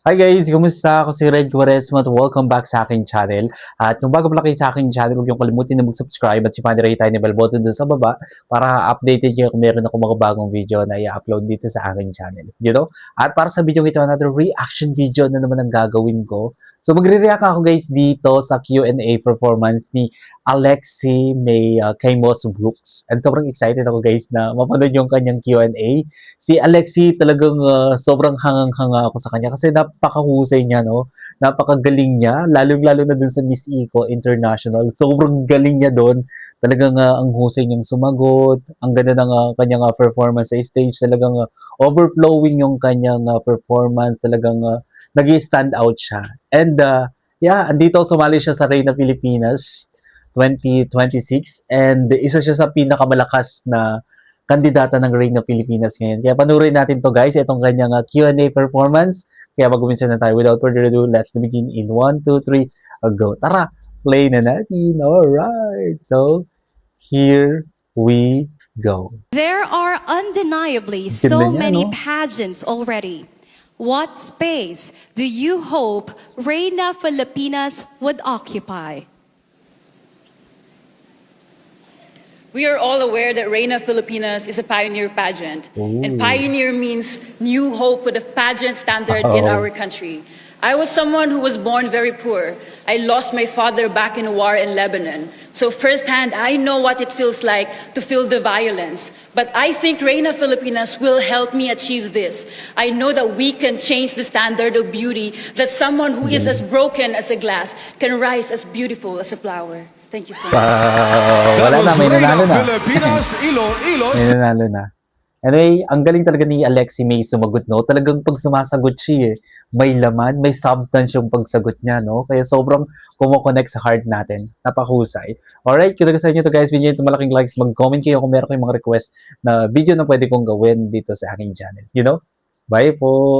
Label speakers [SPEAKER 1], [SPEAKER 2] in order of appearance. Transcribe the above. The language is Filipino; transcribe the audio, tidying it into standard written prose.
[SPEAKER 1] Hi guys! Kumusta? Ako si Red Quaresma at welcome back sa aking channel. At kung bago pala kayo sa aking channel, huwag niyong kalimutan na mag-subscribe at sipanirate tayo ni bell button doon sa baba para updated kayo kung meron ako mga bagong video na i-upload dito sa aking channel. You know? At para sa video ito, another reaction video na naman ang gagawin ko. So magre-react ako guys dito sa Q&A performance ni Alexi May Caimos Brooks. And sobrang excited ako guys na mapanood yung kanyang Q&A. Si Alexi talagang sobrang hangang-hanga ako sa kanya kasi napakahusay niya, no? Napakagaling niya, lalong-lalo na dun sa Miss Eco International. Sobrang galing niya doon. Talagang ang husay niyang sumagot, ang ganda ng kanyang performance sa stage, talagang overflowing yung kanyang performance, talagang nag-stand out siya. And yeah, andito sumali siya sa Reyna Pilipinas 2026 and isa siya sa pinakamalakas na kandidata ng Reyna Pilipinas ngayon. Kaya panurin natin to guys, itong kanyang Q&A performance. Kaya mag-umisa na tayo. Without further ado, let's begin in 1, 2, 3, go. Tara, play na natin. Alright. So, here we go.
[SPEAKER 2] There are undeniably
[SPEAKER 1] Ganda
[SPEAKER 2] so
[SPEAKER 1] niya,
[SPEAKER 2] many
[SPEAKER 1] no?
[SPEAKER 2] pageants already. What space do you hope Reina Filipinas would occupy?
[SPEAKER 3] We are all aware that Reina Filipinas is a pioneer pageant.
[SPEAKER 1] Ooh.
[SPEAKER 3] And pioneer means new hope with a pageant standard in our country. I was someone who was born very poor. I lost my father back in a war in Lebanon. So firsthand, I know what it feels like to feel the violence. But I think Reina Filipinas will help me achieve this. I know that we can change the standard of beauty, that someone who is as broken as a glass can rise as beautiful as a flower. Thank you so much.
[SPEAKER 1] Wala na, may nanalo na.
[SPEAKER 4] Filipinas, Iloilo.
[SPEAKER 1] May nanalo na. Anyway, ang galing talaga ni Alexi May sumagot, no? Talagang pag sumasagot siya, may laman, may substance yung pagsagot niya, no? Kaya sobrang kumokonect sa heart natin. Napakahusay. Alright, kung sa inyo to guys, video ito malaking likes, mag-comment kayo kung meron kayong mga request na video na pwede kong gawin dito sa aking channel. You know? Bye po!